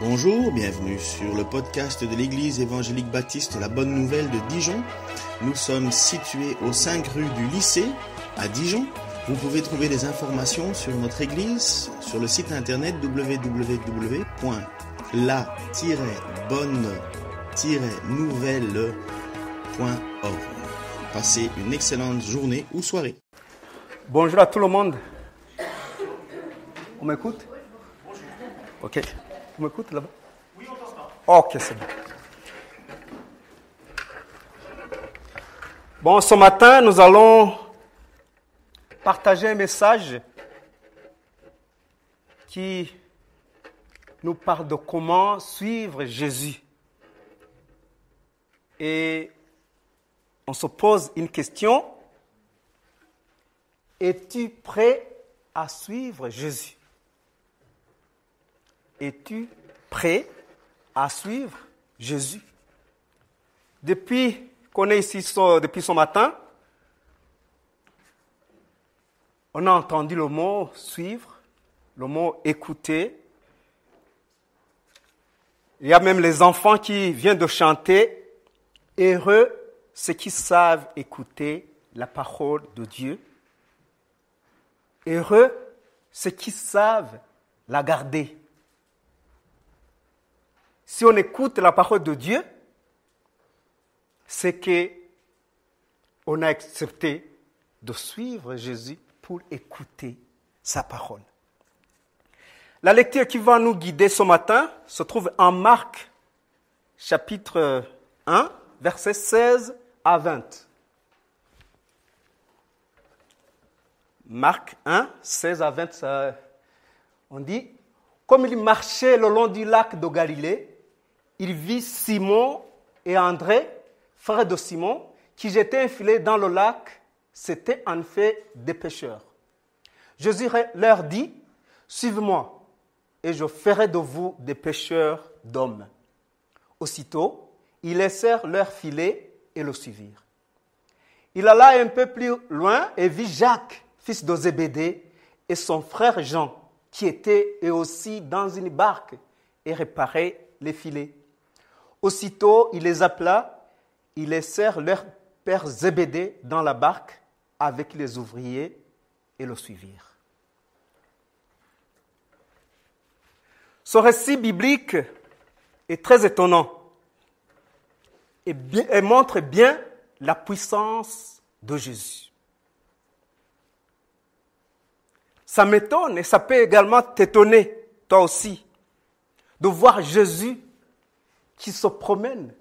Bonjour, bienvenue sur le podcast de l'Église évangélique baptiste La Bonne Nouvelle de Dijon. Nous sommes situés aux 5 rues du lycée à Dijon. Vous pouvez trouver des informations sur notre Église sur le site internet www.la-bonne-nouvelle.org. Passez une excellente journée ou soirée. Bonjour à tout le monde. On m'écoute? Ok. On m'écoute là-bas? Oui, on t'entend. Ok, c'est bon. Bon, ce matin, nous allons partager un message qui nous parle de comment suivre Jésus. Et on se pose une question. Es-tu prêt à suivre Jésus? Es-tu prêt à suivre Jésus? Depuis qu'on est ici depuis ce matin, on a entendu le mot suivre, le mot écouter. Il y a même les enfants qui viennent de chanter « Heureux ceux qui savent écouter la parole de Dieu. Heureux ceux qui savent la garder. » Si on écoute la parole de Dieu, c'est qu'on a accepté de suivre Jésus pour écouter sa parole. La lecture qui va nous guider ce matin se trouve en Marc, chapitre 1, versets 16 à 20. Marc 1, 16 à 20, on dit « Comme il marchait le long du lac de Galilée, il vit Simon et André, frères de Simon, qui jetaient un filet dans le lac. C'étaient en fait des pêcheurs. Jésus leur dit, « Suivez-moi, et je ferai de vous des pêcheurs d'hommes. » Aussitôt, ils laissèrent leur filet et le suivirent. Il alla un peu plus loin et vit Jacques, fils de Zébédée, et son frère Jean, qui étaient eux aussi dans une barque et réparaient les filets. Aussitôt, il les appela, ils laissèrent leur père Zébédée dans la barque avec les ouvriers et le suivirent. Ce récit biblique est très étonnant et montre bien la puissance de Jésus. Ça m'étonne et ça peut également t'étonner, toi aussi, de voir Jésus qui se promène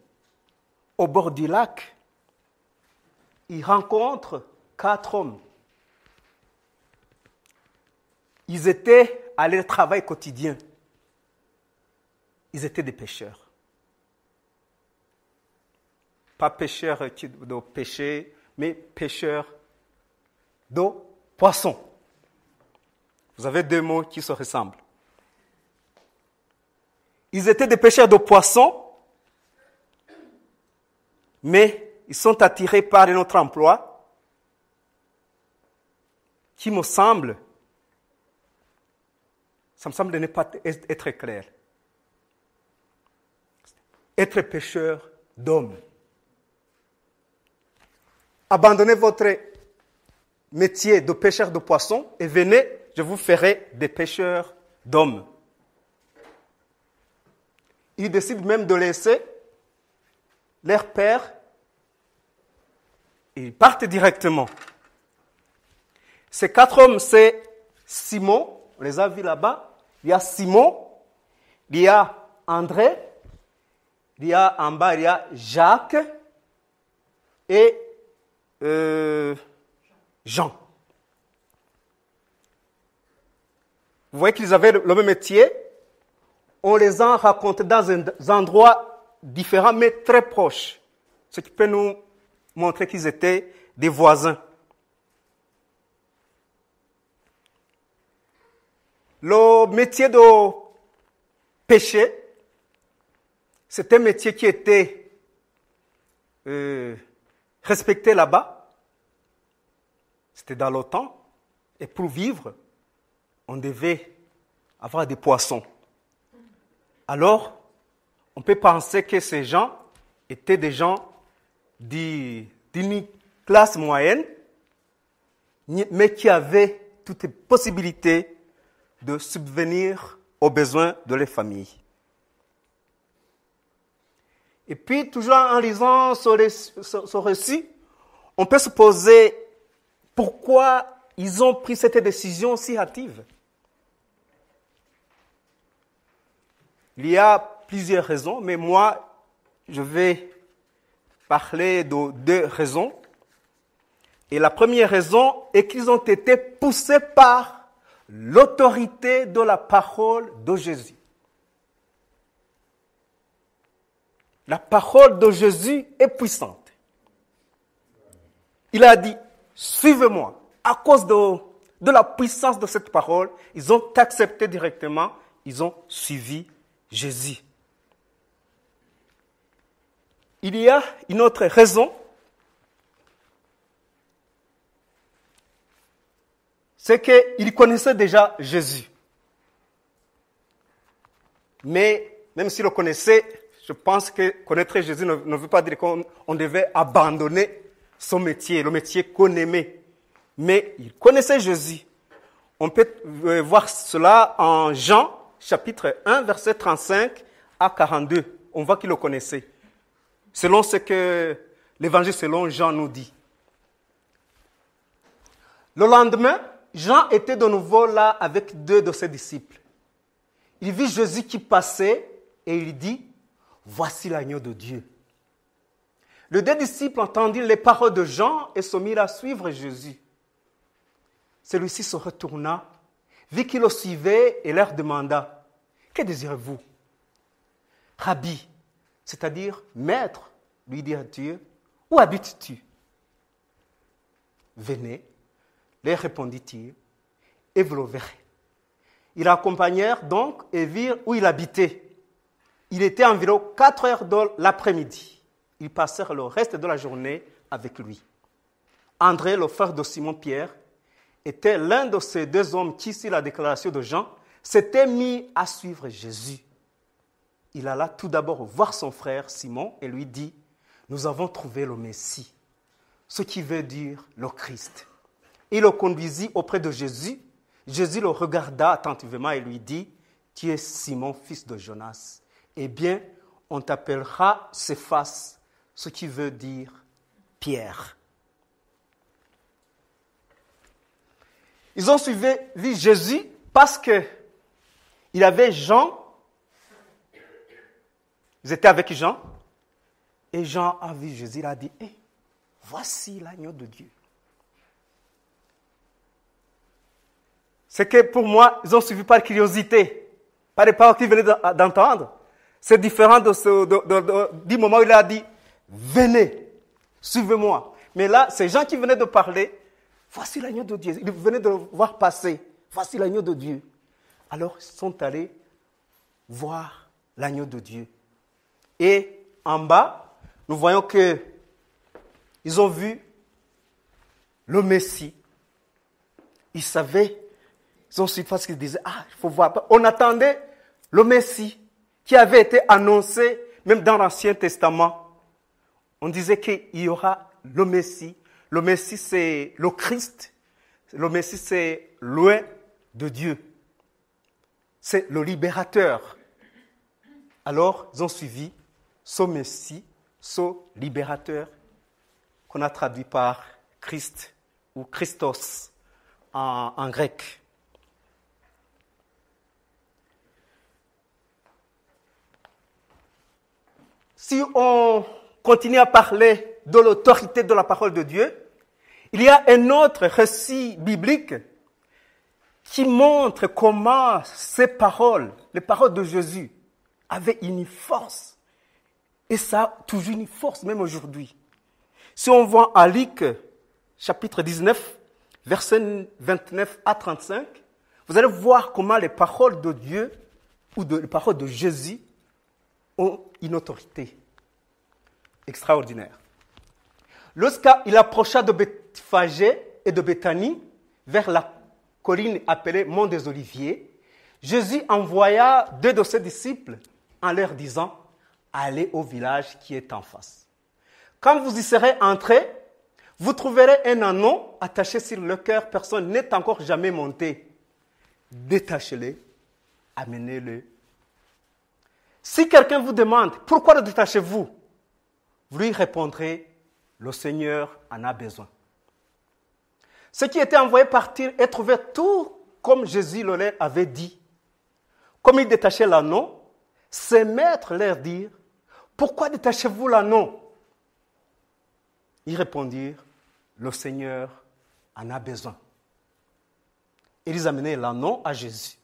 au bord du lac. Il rencontre 4 hommes. Ils étaient à leur travail quotidien. Ils étaient des pêcheurs. Pas pêcheurs de pêcher, mais pêcheurs de poissons. Vous avez 2 mots qui se ressemblent. Ils étaient des pêcheurs de poissons, mais ils sont attirés par un autre emploi qui me semble de ne pas être clair. Être pêcheur d'hommes. Abandonnez votre métier de pêcheur de poissons et venez, je vous ferai des pêcheurs d'hommes. Ils décident même de laisser leur père et ils partent directement. Ces 4 hommes, c'est Simon, on les a vus là-bas. Il y a Simon, il y a André, il y a en bas, il y a Jacques et Jean. Vous voyez qu'ils avaient le même métier. On les a rencontrés dans des endroits différents, mais très proches. Ce qui peut nous montrer qu'ils étaient des voisins. Le métier de pêcher, c'est un métier qui était respecté là-bas. C'était dans le temps. Et pour vivre, on devait avoir des poissons. Alors, on peut penser que ces gens étaient des gens d'une classe moyenne, mais qui avaient toutes les possibilités de subvenir aux besoins de leur famille. Et puis, toujours en lisant ce récit, on peut se poser pourquoi ils ont pris cette décision si hâtive. Il y a plusieurs raisons, mais moi, je vais parler de 2 raisons. Et la première raison est qu'ils ont été poussés par l'autorité de la parole de Jésus. La parole de Jésus est puissante. Il a dit, suivez-moi. À cause de la puissance de cette parole, ils ont accepté directement, ils ont suivi Jésus. Il y a une autre raison, c'est qu'ils connaissaient déjà Jésus. Mais même s'ils le connaissaient, je pense que connaître Jésus ne veut pas dire qu'on devait abandonner son métier, le métier qu'on aimait. Mais ils connaissaient Jésus. On peut voir cela en Jean, chapitre 1, verset 35 à 42. On voit qu'ils le connaissaient. Selon ce que l'évangile selon Jean nous dit. Le lendemain, Jean était de nouveau là avec 2 de ses disciples. Il vit Jésus qui passait et il dit, « Voici l'agneau de Dieu ». Les 2 disciples entendirent les paroles de Jean et se mirent à suivre Jésus. Celui-ci se retourna, vit qu'il le suivait et leur demanda, « Que désirez-vous » ? « Rabbi », c'est-à-dire « Maître », lui dirent-ils, « Où habites-tu » ? « Venez », leur répondit-il, « et vous le verrez. » Ils l'accompagnèrent donc et virent où il habitait. Il était environ 4 heures de l'après-midi. Ils passèrent le reste de la journée avec lui. André, le frère de Simon-Pierre, était l'un de ces 2 hommes qui, sur la déclaration de Jean, s'était mis à suivre Jésus. Il alla tout d'abord voir son frère Simon et lui dit, « Nous avons trouvé le Messie », ce qui veut dire le Christ. Il le conduisit auprès de Jésus. Jésus le regarda attentivement et lui dit, « Tu es Simon, fils de Jonas. Eh bien, on t'appellera Céphas, ce qui veut dire Pierre. » Ils ont suivi Jésus parce que il avait Jean. Ils étaient avec Jean. Et Jean a vu Jésus. Il a dit, hey, voici l'agneau de Dieu. C'est que pour moi, ils ont suivi par curiosité, par les paroles qu'ils venaient d'entendre. C'est différent du moment où il a dit, venez, suivez-moi. Mais là, ces gens qui venaient de parler, voici l'agneau de Dieu. Ils venaient de voir passer, voici l'agneau de Dieu. Alors, ils sont allés voir l'agneau de Dieu. Et en bas, nous voyons que ils ont vu le Messie. Ils savaient, ils ont su parce qu'ils disaient, il faut voir. On attendait le Messie qui avait été annoncé même dans l'Ancien Testament. On disait qu'il y aura le Messie. Le Messie, c'est le Christ. Le Messie, c'est loin de Dieu. C'est le libérateur. Alors, ils ont suivi ce Messie, ce libérateur, qu'on a traduit par Christ ou Christos en grec. Si on continue à parler de l'autorité de la parole de Dieu, il y a un autre récit biblique qui montre comment ces paroles, les paroles de Jésus, avaient une force. Et ça a toujours une force, même aujourd'hui. Si on voit à Luc, chapitre 19, versets 29 à 35, vous allez voir comment les paroles de Dieu ou les paroles de Jésus ont une autorité extraordinaire. Lorsqu'il approcha de Bethphagée et de Béthanie, vers la colline appelée Mont des Oliviers, Jésus envoya 2 de ses disciples en leur disant, allez au village qui est en face. Quand vous y serez entrés, vous trouverez un anneau attaché sur le cœur. Personne n'est encore jamais monté. Détachez-le, amenez-le. Si quelqu'un vous demande, pourquoi le détachez-vous? Vous lui répondrez, le Seigneur en a besoin. Ceux qui étaient envoyés partir et trouver tout comme Jésus le leur avait dit. Comme ils détachaient l'anneau, ses maîtres leur dirent, pourquoi détachez-vous l'anneau? Ils répondirent, le Seigneur en a besoin. Ils amenaient l'anneau à Jésus.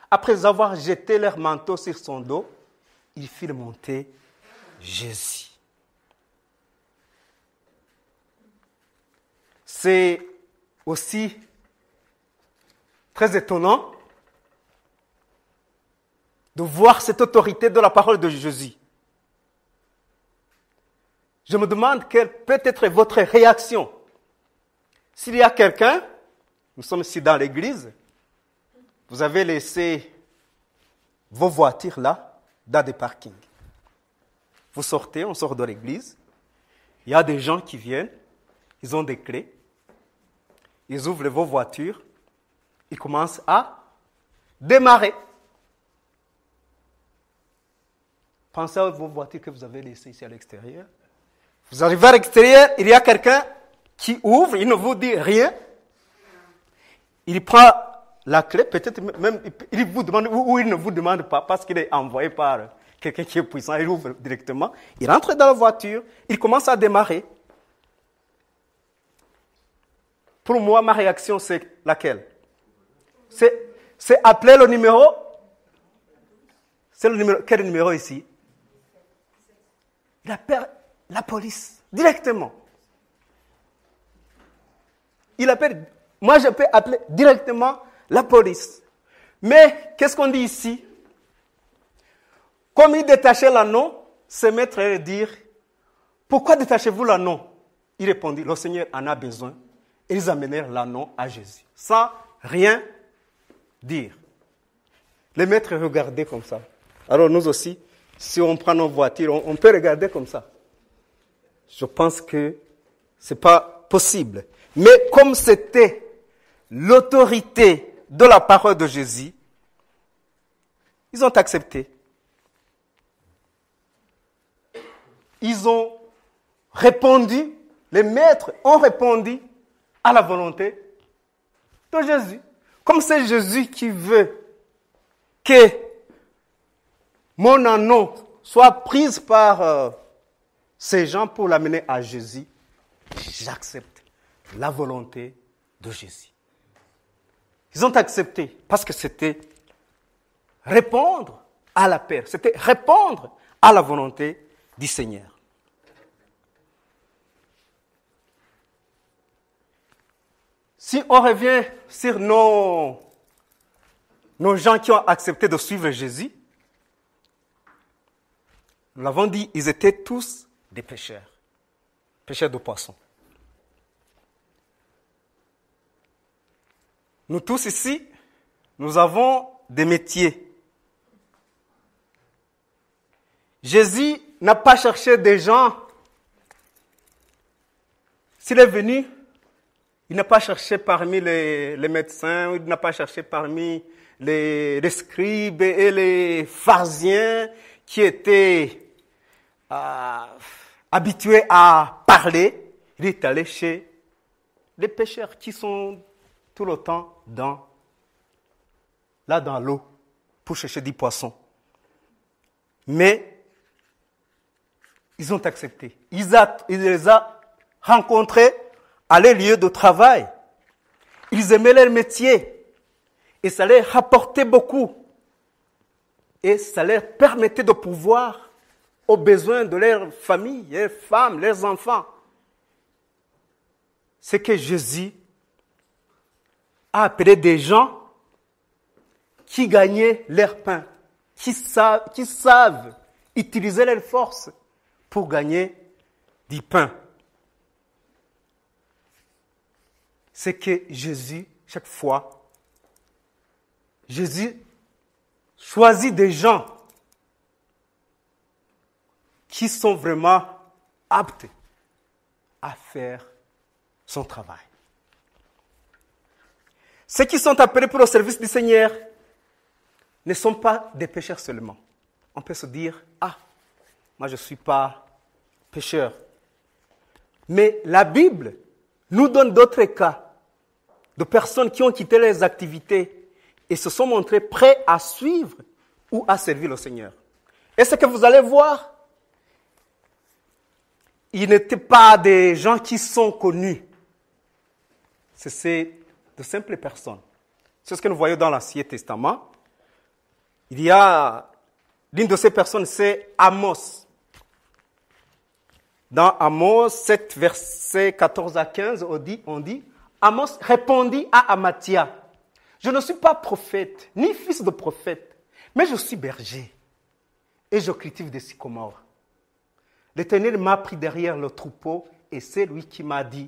Après avoir jeté leur manteau sur son dos, ils firent monter Jésus. C'est aussi très étonnant de voir cette autorité de la parole de Jésus. Je me demande quelle peut être votre réaction. S'il y a quelqu'un, nous sommes ici dans l'église, vous avez laissé vos voitures là, dans des parkings. Vous sortez, on sort de l'église, il y a des gens qui viennent, ils ont des clés, ils ouvrent vos voitures, ils commencent à démarrer. Pensez à vos voitures que vous avez laissées ici à l'extérieur. Vous arrivez à l'extérieur, il y a quelqu'un qui ouvre, il ne vous dit rien. Il prend la clé, peut-être même, il vous demande, ou il ne vous demande pas, parce qu'il est envoyé par quelqu'un qui est puissant, il ouvre directement, il entre dans la voiture, il commence à démarrer. Pour moi, ma réaction, c'est laquelle? C'est appeler le numéro. C'est le numéro. Quel numéro ici? Il appelle la police, directement. Moi, je peux appeler directement la police. Mais, qu'est-ce qu'on dit ici? Comme il détachait l'anneau, ses maîtres allaient dire, pourquoi détachez-vous l'anneau? Il répondit, le Seigneur en a besoin. Et ils amenèrent l'anneau à Jésus, sans rien dire. Les maîtres regardaient comme ça. Alors nous aussi, si on prend nos voitures, on peut regarder comme ça. Je pense que ce n'est pas possible. Mais comme c'était l'autorité de la parole de Jésus, ils ont accepté. Ils ont répondu, les maîtres ont répondu à la volonté de Jésus. Comme c'est Jésus qui veut que mon anneau soit pris par ces gens pour l'amener à Jésus, j'accepte la volonté de Jésus. Ils ont accepté parce que c'était répondre à la paix, c'était répondre à la volonté du Seigneur. Si on revient sur nos gens qui ont accepté de suivre Jésus, nous l'avons dit, ils étaient tous des pêcheurs de poissons. Nous tous ici, nous avons des métiers. Jésus n'a pas cherché des gens. S'il est venu, il n'a pas cherché parmi les médecins, il n'a pas cherché parmi les scribes et les pharisiens qui étaient habitués à parler. Il est allé chez les pêcheurs qui sont tout le temps dans l'eau pour chercher du poisson. Mais ils ont accepté. Il les a rencontrés à leur lieu de travail. Ils aimaient leur métier et ça leur rapportait beaucoup. Et ça leur permettait de pouvoir aux besoins de leur famille, leurs femmes, leurs enfants. C'est que Jésus a appelé des gens qui gagnaient leur pain, qui savent utiliser leurs forces pour gagner du pain. C'est que Jésus, chaque fois, Jésus choisit des gens qui sont vraiment aptes à faire son travail. Ceux qui sont appelés pour le service du Seigneur ne sont pas des pécheurs seulement. On peut se dire, moi je ne suis pas pécheur. Mais la Bible nous donne d'autres cas de personnes qui ont quitté leurs activités et se sont montrés prêts à suivre ou à servir le Seigneur. Et ce que vous allez voir, ils n'étaient pas des gens qui sont connus. C'est de simples personnes. C'est ce que nous voyons dans l'Ancien Testament. Il y a l'une de ces personnes, c'est Amos. Dans Amos 7, versets 14 à 15, on dit, Amos répondit à Amathia, je ne suis pas prophète, ni fils de prophète, mais je suis berger, et je cultive des sycomores. L'Éternel m'a pris derrière le troupeau, et c'est lui qui m'a dit,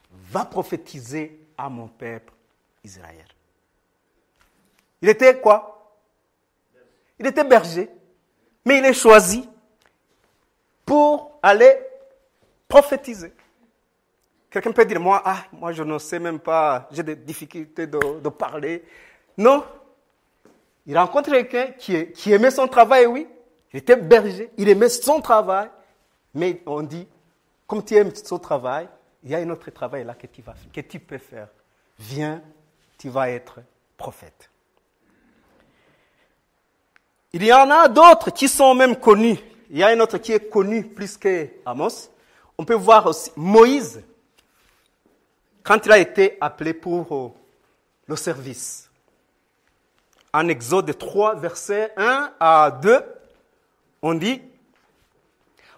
va prophétiser à mon peuple Israël. Il était quoi? Il était berger, mais il est choisi pour aller prophétiser. Quelqu'un peut dire, moi je ne sais même pas, j'ai des difficultés de parler. Non. Il rencontre quelqu'un qui aimait son travail, oui. Il était berger, il aimait son travail. Mais on dit, comme tu aimes son travail, il y a un autre travail là que tu peux faire. Viens, tu vas être prophète. Il y en a d'autres qui sont même connus. Il y a un autre qui est connu plus qu'Amos. On peut voir aussi Moïse, quand il a été appelé pour le service. En Exode 3, versets 1 à 2, on dit,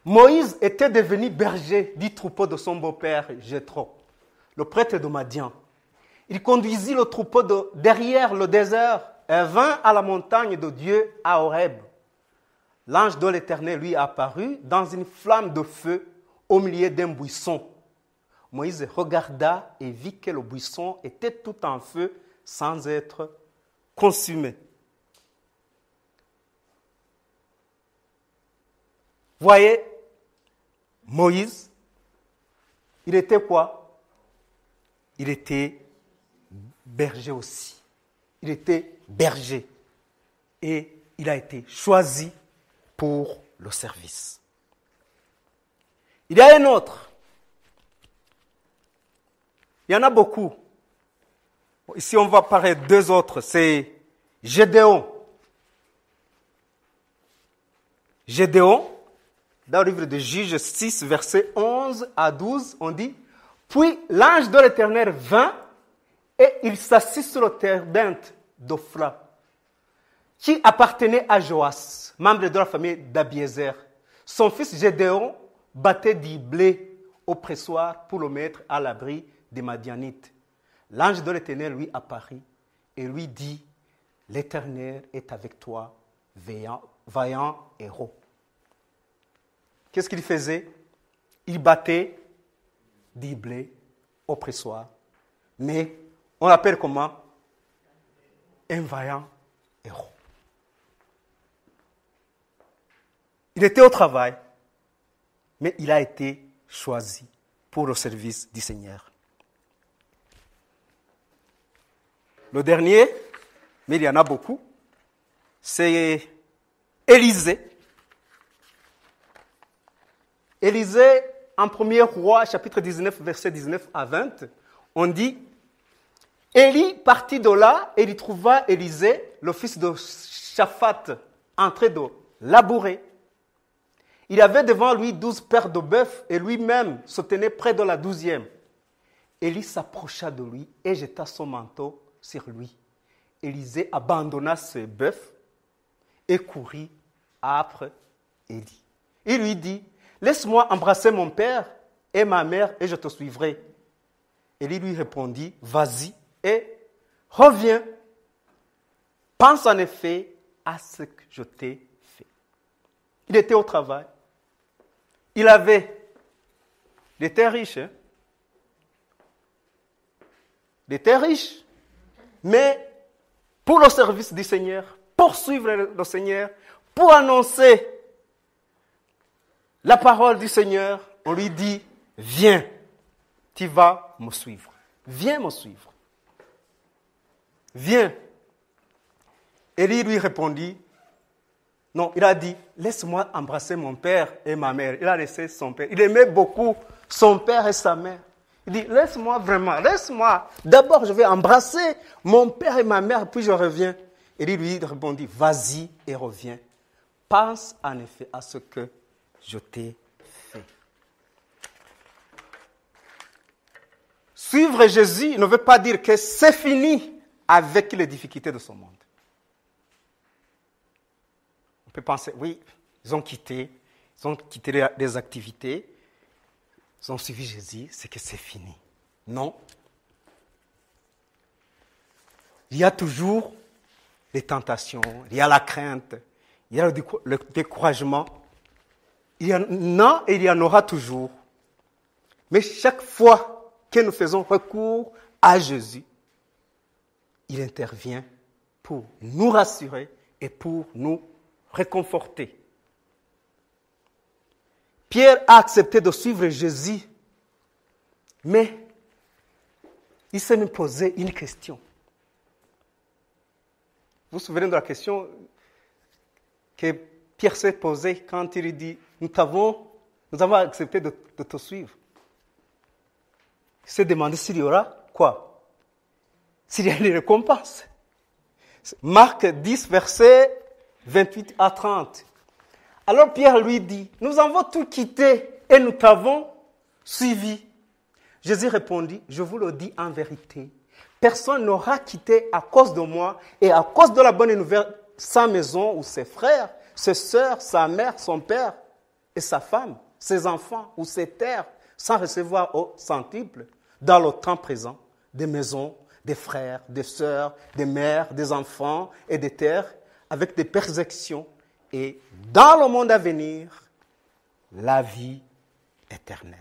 Moïse était devenu berger du troupeau de son beau-père Jéthro, le prêtre de Madian. Il conduisit le troupeau derrière le désert et vint à la montagne de Dieu à Horeb. L'ange de l'Éternel lui apparut dans une flamme de feu au milieu d'un buisson. Moïse regarda et vit que le buisson était tout en feu sans être consumé. Voyez, Moïse, il était quoi? Il était berger aussi. Il était berger. Et il a été choisi pour le service. Il y a un autre. Il y en a beaucoup. Ici, on va parler de deux autres. C'est Gédéon. Gédéon, dans le livre de Juges 6, versets 11 à 12, on dit, « Puis l'ange de l'Éternel vint et il s'assit sur le terbinthe d'Ophra, qui appartenait à Joas, membre de la famille d'Abiézer. Son fils Gédéon battait du blé au pressoir pour le mettre à l'abri des Madianites. L'ange de l'Éternel lui apparut et lui dit, « L'Éternel est avec toi, vaillant héros. » Qu'est-ce qu'il faisait? Il battait du blé au pressoir. Mais on l'appelle comment? Un vaillant héros. Il était au travail, mais il a été choisi pour le service du Seigneur. Le dernier, mais il y en a beaucoup, c'est Élisée. Élisée, en 1er roi, chapitre 19, verset 19 à 20, on dit, Élie partit de là et il trouva Élisée, le fils de Shaphat, en train de labourer. Il avait devant lui 12 paires de bœufs et lui-même se tenait près de la 12e. Élie s'approcha de lui et jeta son manteau sur lui. Élisée abandonna ses bœufs et courut après Élie. Il lui dit, « Laisse-moi embrasser mon père et ma mère et je te suivrai. » Élie lui répondit, « Vas-y et reviens. Pense en effet à ce que je t'ai fait. » Il était au travail. Il était riche. Il était riche. Mais pour le service du Seigneur, pour suivre le Seigneur, pour annoncer la parole du Seigneur, on lui dit, viens, tu vas me suivre. Viens me suivre. Viens. Élie lui répondit, non, il a dit, laisse-moi embrasser mon père et ma mère. Il a laissé son père. Il aimait beaucoup son père et sa mère. Il dit, laisse-moi. D'abord, je vais embrasser mon père et ma mère, puis je reviens. Élie lui répondit, vas-y et reviens. Pense en effet à ce que je t'ai fait. Suivre Jésus ne veut pas dire que c'est fini avec les difficultés de ce monde. On peut penser, oui, ils ont quitté les activités, ils ont suivi Jésus, c'est que c'est fini. Non. Il y a toujours les tentations, il y a la crainte, il y a le découragement. Il y en a et il y en aura toujours. Mais chaque fois que nous faisons recours à Jésus, il intervient pour nous rassurer et pour nous réconforter. Pierre a accepté de suivre Jésus, mais il s'est même posé une question. Vous vous souvenez de la question que Pierre s'est posée quand il dit « Nous avons accepté de te suivre ». Il s'est demandé s'il y aura quoi? S'il y a une récompense. Marc 10, versets 28 à 30. Alors Pierre lui dit, nous avons tout quitté et nous t'avons suivi. Jésus répondit, je vous le dis en vérité, personne n'aura quitté à cause de moi et à cause de la bonne nouvelle sa maison ou ses frères, ses sœurs, sa mère, son père et sa femme, ses enfants ou ses terres, sans recevoir au centuple, dans le temps présent, des maisons, des frères, des sœurs, des mères, des enfants et des terres, avec des persécutions, et dans le monde à venir, la vie éternelle.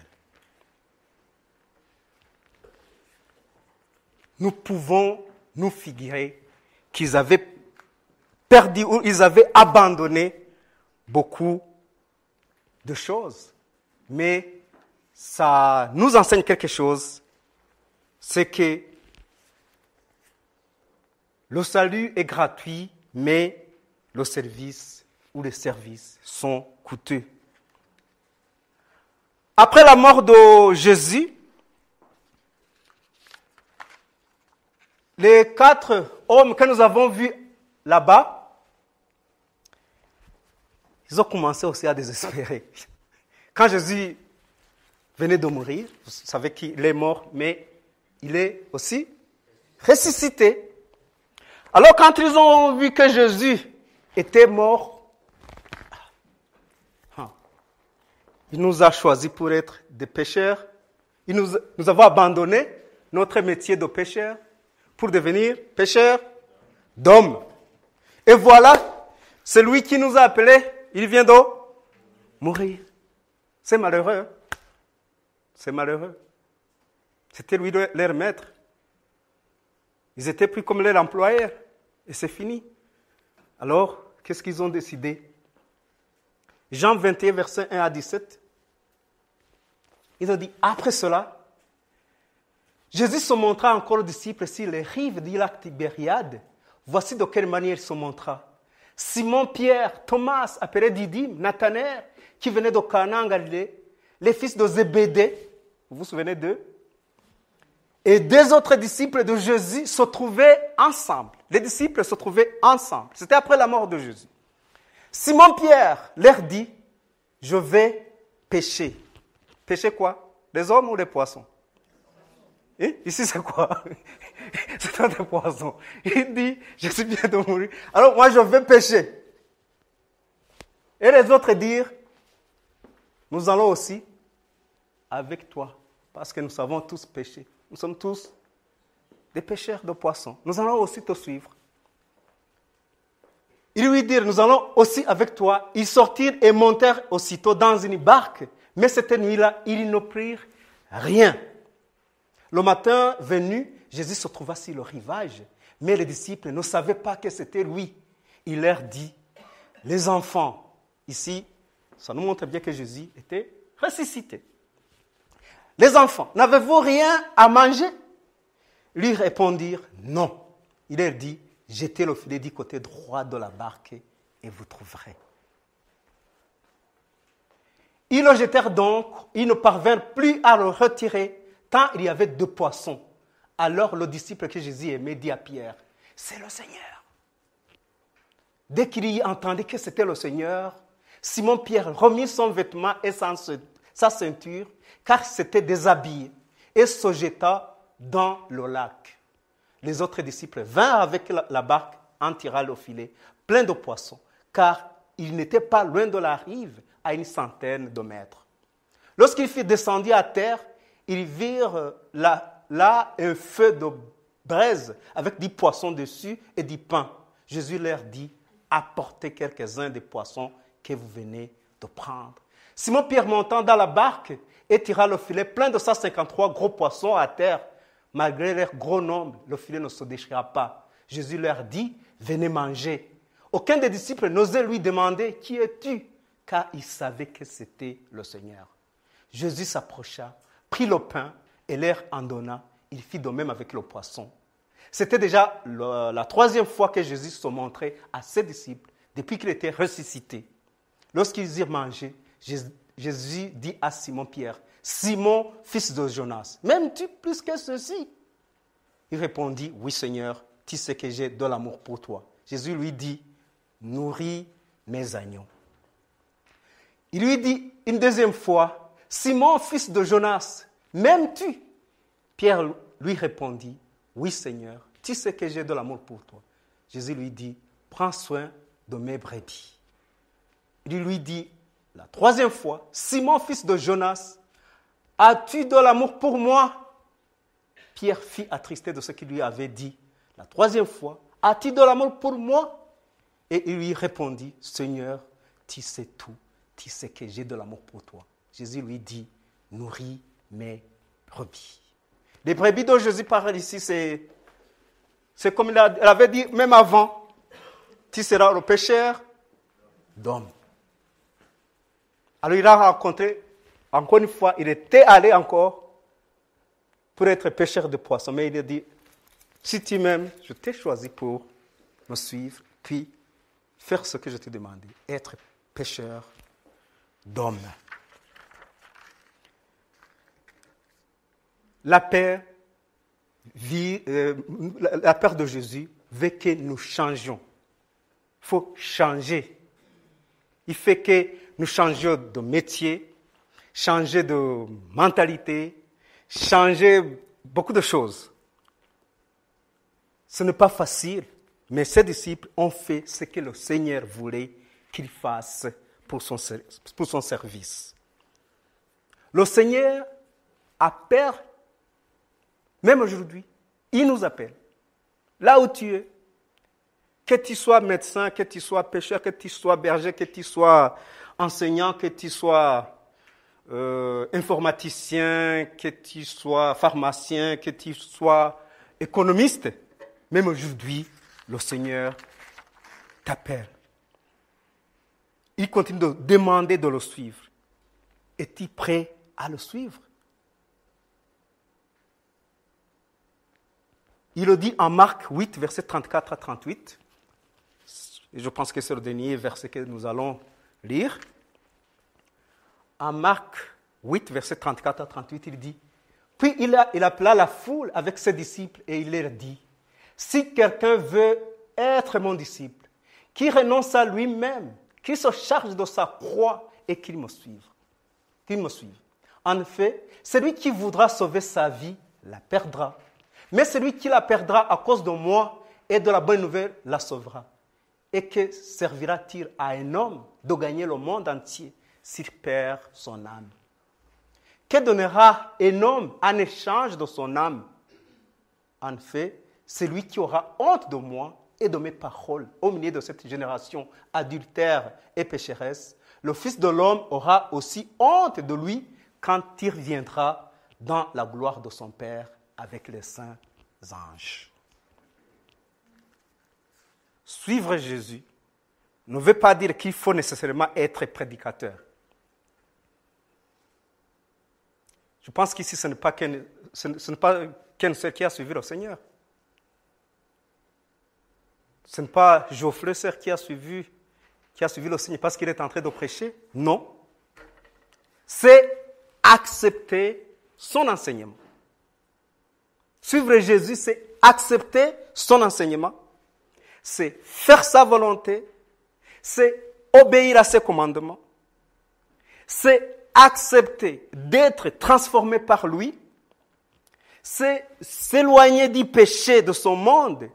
Nous pouvons nous figurer qu'ils avaient perdu ou ils avaient abandonné beaucoup de choses. Mais ça nous enseigne quelque chose, c'est que le salut est gratuit, mais le service ou les services sont coûteux. Après la mort de Jésus, les 4 hommes que nous avons vus là-bas, ils ont commencé aussi à désespérer. Quand Jésus venait de mourir, vous savez qu'il est mort, mais il est aussi ressuscité. Alors quand ils ont vu que Jésus était mort, il nous a choisis pour être des pécheurs. Nous avons abandonné notre métier de pécheur pour devenir pécheurs d'hommes. Et voilà, celui qui nous a appelés, il vient de mourir. C'est malheureux. C'est malheureux. C'était lui leur maître. Ils étaient plus comme leur employeur. Et c'est fini. Alors, qu'est-ce qu'ils ont décidé? Jean 21, versets 1 à 17. Ils ont dit, après cela, Jésus se montra encore aux disciples sur les rives du lac Tibériade. Voici de quelle manière il se montra. Simon, Pierre, Thomas, appelé Didyme, Nathanaël, qui venait de Cana en Galilée, les fils de Zébédée, vous vous souvenez d'eux? Et 2 autres disciples de Jésus se trouvaient ensemble. Les disciples se trouvaient ensemble. C'était après la mort de Jésus. Simon Pierre leur dit, je vais pêcher. Pêcher quoi? Les hommes ou les poissons? Ici c'est quoi? C'est des poissons. Il dit, je suis bien de mourir. Alors moi je vais pêcher. Et les autres dirent, nous allons aussi avec toi. Parce que nous savons tous pêcher. Nous sommes tous des pêcheurs de poissons. Nous allons aussi te suivre. Ils lui dirent, nous allons aussi avec toi. Ils sortirent et montèrent aussitôt dans une barque. Mais cette nuit-là, ils ne prirent rien. Le matin venu, Jésus se trouva sur le rivage. Mais les disciples ne savaient pas que c'était lui. Il leur dit, les enfants, ici, Ça nous montre bien que Jésus était ressuscité. Les enfants, n'avez-vous rien à manger? Lui répondirent non. Il leur dit, jetez le filet du côté droit de la barque et vous trouverez. Ils le jetèrent donc, ils ne parvinrent plus à le retirer, tant il y avait 2 poissons. Alors le disciple que Jésus aimait dit à Pierre, c'est le Seigneur. Dès qu'il y entendait que c'était le Seigneur, Simon-Pierre remit son vêtement et sa ceinture, car c'était déshabillé, et se jeta dans le lac. Les autres disciples vinrent avec la barque, en tirant le filet, plein de poissons, car ils n'étaient pas loin de la rive, à une centaine de mètres. Lorsqu'ils furent descendus à terre, ils virent là un feu de braise avec des poissons dessus et du pain. Jésus leur dit, apportez quelques-uns des poissons que vous venez de prendre. Simon-Pierre montant dans la barque et tira le filet plein de 153 gros poissons à terre. Malgré leur gros nombre, le filet ne se déchira pas. Jésus leur dit, venez manger. Aucun des disciples n'osait lui demander, qui es-tu? Car il savait que c'était le Seigneur. Jésus s'approcha, prit le pain et leur en donna. Il fit de même avec le poisson. C'était déjà la 3e fois que Jésus se montrait à ses disciples depuis qu'il était ressuscité. Lorsqu'ils eurent mangé, Jésus dit à Simon-Pierre, « Simon, fils de Jonas, m'aimes-tu plus que ceci ?» Il répondit, « Oui Seigneur, tu sais que j'ai de l'amour pour toi. » Jésus lui dit, « Nourris mes agneaux. » Il lui dit une 2e fois, « Simon, fils de Jonas, m'aimes-tu » Pierre lui répondit, « Oui Seigneur, tu sais que j'ai de l'amour pour toi. » Jésus lui dit, « Prends soin de mes brebis. » Il lui dit la 3e fois, « Simon, fils de Jonas, as-tu de l'amour pour moi » Pierre fut attristé de ce qu'il lui avait dit. La 3e fois, « As-tu de l'amour pour moi » Et il lui répondit, « Seigneur, tu sais tout. Tu sais que j'ai de l'amour pour toi. » Jésus lui dit, « Nourris mes brebis. » Les brebis dont Jésus parle ici, c'est comme il avait dit même avant, « Tu seras le pêcheur d'hommes. » Alors il a rencontré, encore une fois, il était allé encore pour être pêcheur de poissons. Mais il a dit, « Si tu m'aimes, je t'ai choisi pour me suivre, puis faire ce que je t'ai demandé, être pêcheur d'hommes. » La peur de Jésus veut que nous changions. Il faut changer. Il fait que nous changions de métier, changer de mentalité, changer beaucoup de choses. Ce n'est pas facile, mais ces disciples ont fait ce que le Seigneur voulait qu'ils fassent pour son service. Le Seigneur appelle, même aujourd'hui, il nous appelle. Là où tu es, que tu sois médecin, que tu sois pêcheur, que tu sois berger, que tu sois enseignant, que tu sois informaticien, que tu sois pharmacien, que tu sois économiste, même aujourd'hui, le Seigneur t'appelle. Il continue de demander de le suivre. Es-tu prêt à le suivre? Il le dit en Marc 8, versets 34 à 38. Et je pense que c'est le dernier verset que nous allons lire. En Marc 8, versets 34 à 38, il dit, « Puis il appela la foule avec ses disciples et il leur dit, « Si quelqu'un veut être mon disciple, qu'il renonce à lui-même, qu'il se charge de sa croix et qu'il me suive. En effet, celui qui voudra sauver sa vie la perdra. Mais celui qui la perdra à cause de moi et de la bonne nouvelle la sauvera. Et que servira-t-il à un homme de gagner le monde entier s'il perd son âme? Que donnera un homme en échange de son âme? En fait, celui qui aura honte de moi et de mes paroles au milieu de cette génération adultère et pécheresse, le Fils de l'homme aura aussi honte de lui quand il viendra dans la gloire de son Père avec les saints anges. Suivre Jésus ne veut pas dire qu'il faut nécessairement être prédicateur. Je pense qu'ici, ce n'est pas qu'un seul qui a suivi le Seigneur. Ce n'est pas Geoffrey Serre qui a suivi le Seigneur parce qu'il est en train de prêcher. Non. C'est accepter son enseignement. Suivre Jésus, c'est accepter son enseignement. C'est faire sa volonté. C'est obéir à ses commandements. C'est accepter d'être transformé par lui. C'est s'éloigner du péché de son monde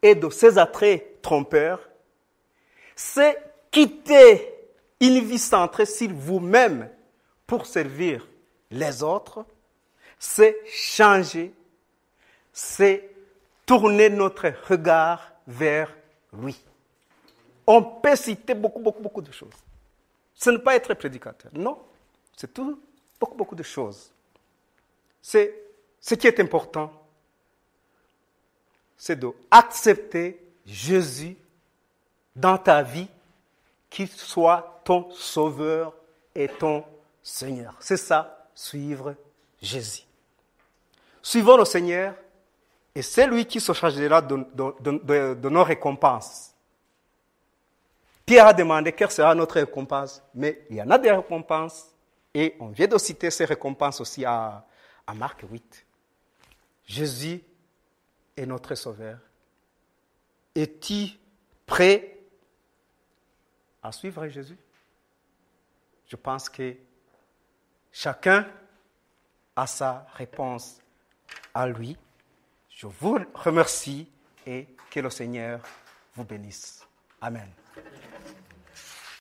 et de ses attraits trompeurs. C'est quitter une vie centrée sur vous-même pour servir les autres. C'est changer. C'est tourner notre regard vers lui. On peut citer beaucoup de choses. Ce n'est pas être prédicateur. Non, c'est tout, beaucoup de choses. Ce qui est important, c'est d'accepter Jésus dans ta vie, qu'il soit ton sauveur et ton Seigneur. C'est ça, suivre Jésus. Suivons le Seigneur et c'est lui qui se chargera de nos récompenses. Pierre a demandé quelle sera notre récompense, mais il y en a des récompenses et on vient de citer ces récompenses aussi à Marc 8. Jésus est notre Sauveur. Es-tu prêt à suivre Jésus? Je pense que chacun a sa réponse à lui. Je vous remercie et que le Seigneur vous bénisse. Amen.